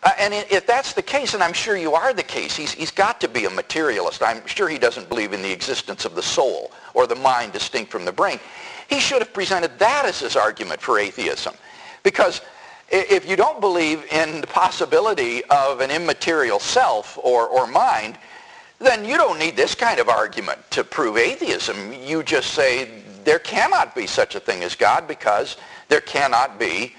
If that's the case, and I'm sure you are the case, he's got to be a materialist. I'm sure he doesn't believe in the existence of the soul or the mind distinct from the brain. He should have presented that as his argument for atheism. Because if you don't believe in the possibility of an immaterial self or mind, then you don't need this kind of argument to prove atheism. You just say there cannot be such a thing as God because there cannot be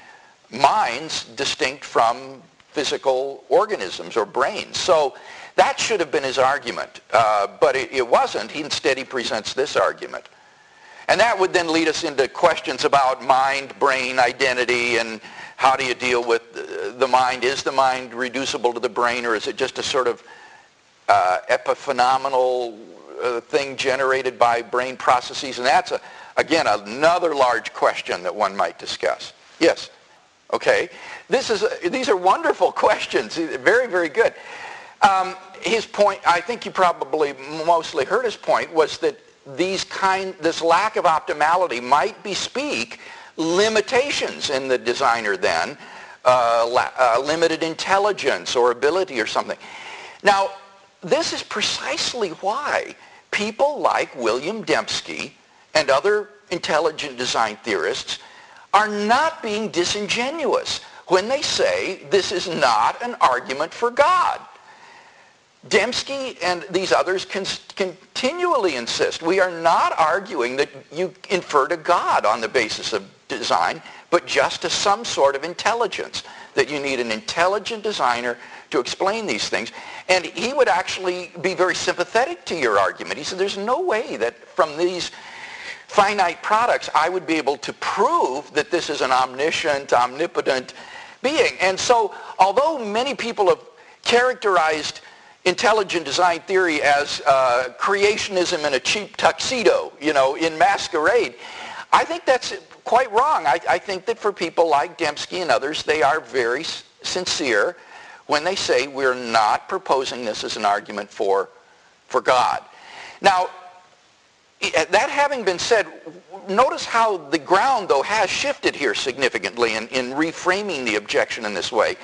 minds distinct from physical organisms or brains. So that should have been his argument, but it wasn't. Instead, he presents this argument. And that would then lead us into questions about mind, brain, identity, and how do you deal with the mind? Is the mind reducible to the brain, or is it just a sort of epiphenomenal thing generated by brain processes? And that's, again, another large question that one might discuss. Yes? Okay. These are wonderful questions. Very, very good. His point, I think you probably mostly heard his point, was that this lack of optimality might bespeak limitations in the designer then, limited intelligence or ability or something. Now, this is precisely why people like William Dembski and other intelligent design theorists are not being disingenuous when they say this is not an argument for God. Dembski and these others continually insist we are not arguing that you infer to God on the basis of design, but just to some sort of intelligence, that you need an intelligent designer to explain these things. And he would actually be very sympathetic to your argument. He said there's no way that from these finite products I would be able to prove that this is an omniscient, omnipotent being. And so although many people have characterized intelligent design theory as creationism in a cheap tuxedo, in masquerade, I think that's quite wrong. I think that for people like Dembski and others, they are very sincere when they say we're not proposing this as an argument for God. Now, that having been said, notice how the ground, though, has shifted here significantly in reframing the objection in this way.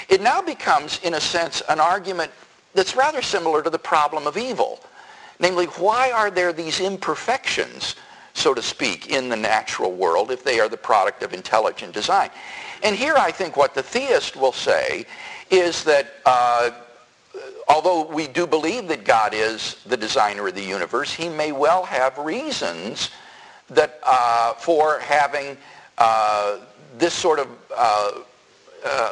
It now becomes, in a sense, an argument that's rather similar to the problem of evil. Namely, why are there these imperfections, so to speak, in the natural world if they are the product of intelligent design? And here I think what the theist will say is that although we do believe that God is the designer of the universe, he may well have reasons that for having this sort of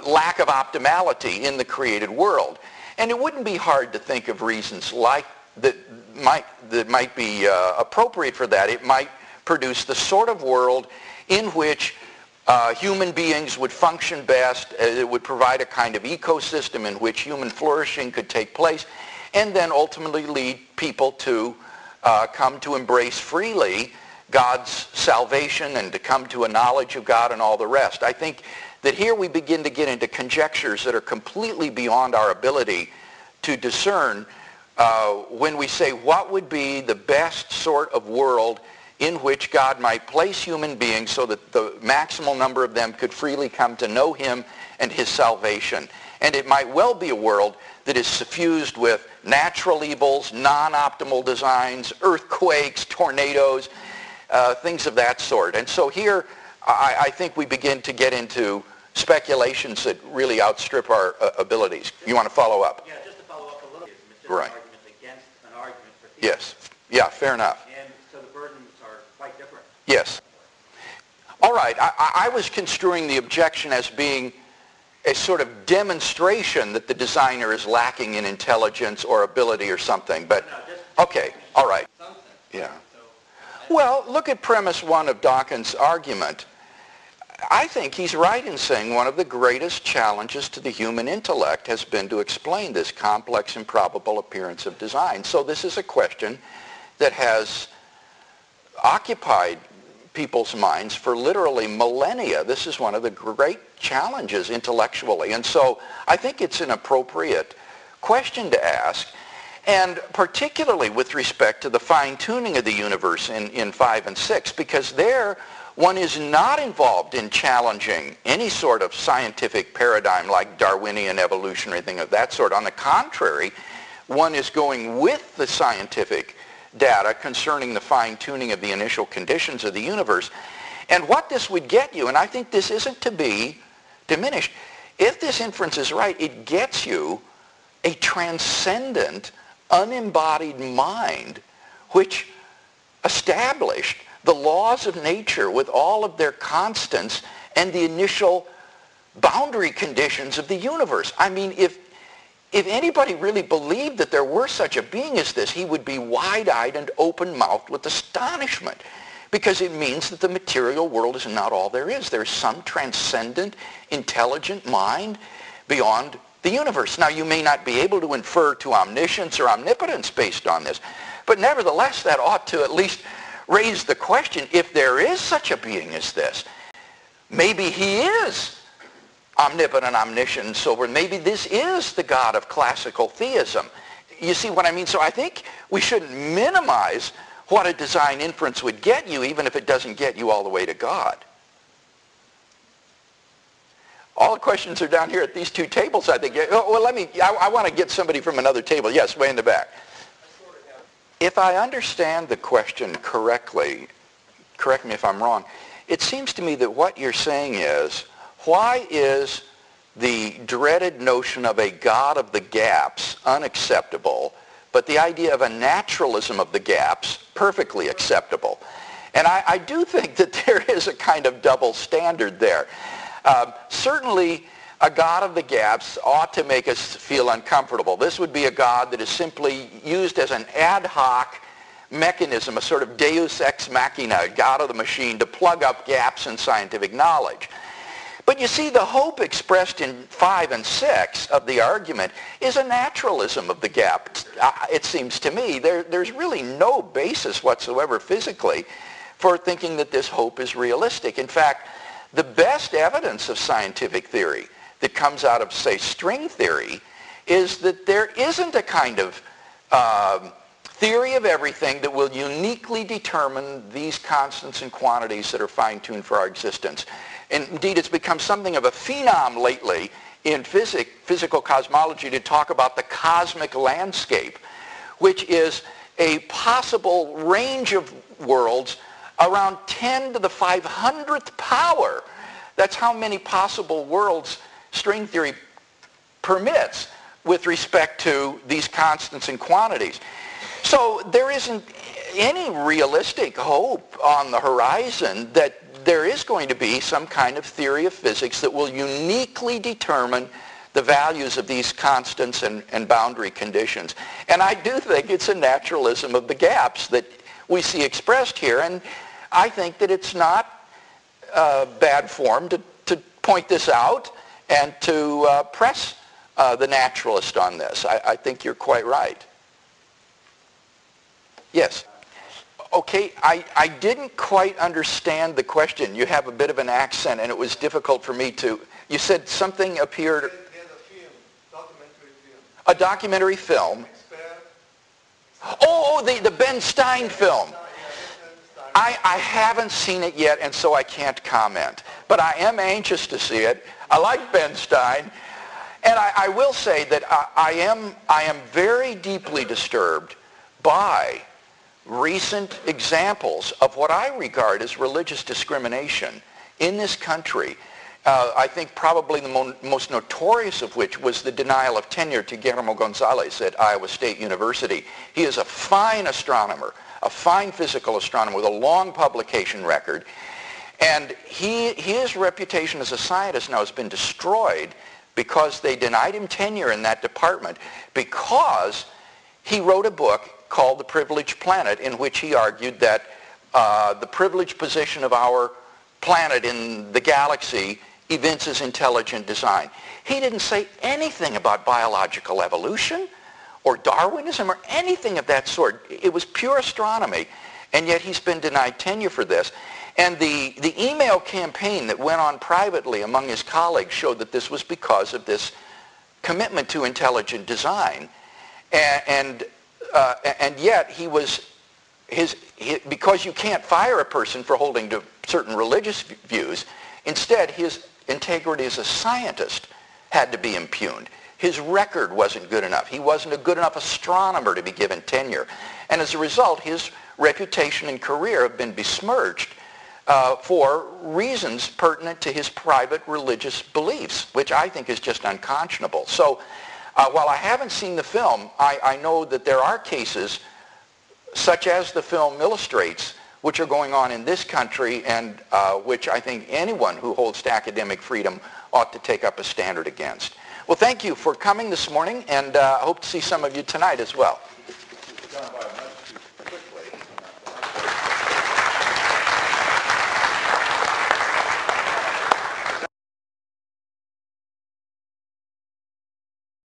lack of optimality in the created world. And it wouldn't be hard to think of reasons like that might be appropriate for that. It might produce the sort of world in which human beings would function best. It would provide a kind of ecosystem in which human flourishing could take place, and then ultimately lead people to come to embrace freely God's salvation and to come to a knowledge of God and all the rest. I think that here we begin to get into conjectures that are completely beyond our ability to discern when we say what would be the best sort of world in which God might place human beings so that the maximal number of them could freely come to know him and his salvation. And it might well be a world that is suffused with natural evils, non-optimal designs, earthquakes, tornadoes, things of that sort. And so here I think we begin to get into speculations that really outstrip our abilities. You want to follow up? Yeah, just to follow up a little bit. It's just right. An argument against an argument for theism. Yes. Yeah, fair enough. And so the burdens are quite different. Yes. All right. I was construing the objection as being a sort of demonstration that the designer is lacking in intelligence or ability or something. But, okay. All right. Yeah. Well, look at premise one of Dawkins' argument. I think he's right in saying one of the greatest challenges to the human intellect has been to explain this complex, improbable appearance of design. So this is a question that has occupied people's minds for literally millennia. This is one of the great challenges intellectually. And so I think it's an appropriate question to ask, and particularly with respect to the fine-tuning of the universe in 5 and 6, because there One is not involved in challenging any sort of scientific paradigm like Darwinian evolution or anything of that sort. On the contrary, one is going with the scientific data concerning the fine-tuning of the initial conditions of the universe. And what this would get you, and I think this isn't to be diminished, if this inference is right, it gets you a transcendent, unembodied mind which established the laws of nature with all of their constants and the initial boundary conditions of the universe. I mean, if anybody really believed that there were such a being as this, he would be wide-eyed and open-mouthed with astonishment, because it means that the material world is not all there is. There's some transcendent, intelligent mind beyond the universe. Now, you may not be able to infer to omniscience or omnipotence based on this, but nevertheless, that ought to at least raise the question, if there is such a being as this, maybe he is omnipotent, omniscient, and so forth. Maybe this is the God of classical theism. You see what I mean? So I think we shouldn't minimize what a design inference would get you, even if it doesn't get you all the way to God. All the questions are down here at these two tables, I think. Well, I want to get somebody from another table. Yes, way in the back. If I understand the question correctly, correct me if I'm wrong, it seems to me that what you're saying is, why is the dreaded notion of a God of the gaps unacceptable, but the idea of a naturalism of the gaps perfectly acceptable? And I do think that there is a kind of double standard there. Certainly, a God of the gaps ought to make us feel uncomfortable. This would be a God that is simply used as an ad hoc mechanism, a sort of deus ex machina, God of the machine, to plug up gaps in scientific knowledge. But you see, the hope expressed in 5 and 6 of the argument is a naturalism of the gap. It seems to me there's really no basis whatsoever physically for thinking that this hope is realistic. In fact, the best evidence of scientific theory that comes out of, say, string theory is that there isn't a kind of theory of everything that will uniquely determine these constants and quantities that are fine-tuned for our existence. And indeed, it's become something of a phenom lately in physical cosmology to talk about the cosmic landscape, which is a possible range of worlds around 10 to the 500th power. That's how many possible worlds string theory permits with respect to these constants and quantities. So there isn't any realistic hope on the horizon that there is going to be some kind of theory of physics that will uniquely determine the values of these constants and boundary conditions. And I do think it's a naturalism of the gaps that we see expressed here, and I think that it's not bad form to point this out and to press the naturalist on this. I think you're quite right. Yes. Okay, I didn't quite understand the question. You have a bit of an accent, and it was difficult for me to... You said something appeared... A documentary film. Oh, the Ben Stein film. I haven't seen it yet, and so I can't comment. But I am anxious to see it. I like Ben Stein. And I will say that I am very deeply disturbed by recent examples of what I regard as religious discrimination in this country. I think probably the most notorious of which was the denial of tenure to Guillermo Gonzalez at Iowa State University. He is a fine astronomer, a fine physical astronomer with a long publication record. And his reputation as a scientist now has been destroyed because they denied him tenure in that department because he wrote a book called The Privileged Planet, in which he argued that the privileged position of our planet in the galaxy evinces intelligent design. He didn't say anything about biological evolution or Darwinism or anything of that sort. It was pure astronomy, and yet he's been denied tenure for this. And the email campaign that went on privately among his colleagues showed that this was because of this commitment to intelligent design. And yet he was, because you can't fire a person for holding to certain religious views. Instead, his integrity as a scientist had to be impugned. His record wasn't good enough. He wasn't a good enough astronomer to be given tenure. And as a result, his reputation and career have been besmirched for reasons pertinent to his private religious beliefs, which I think is just unconscionable. So while I haven't seen the film, I know that there are cases, such as the film illustrates, which are going on in this country and which I think anyone who holds to academic freedom ought to take up a standard against. Well, thank you for coming this morning, and I hope to see some of you tonight as well.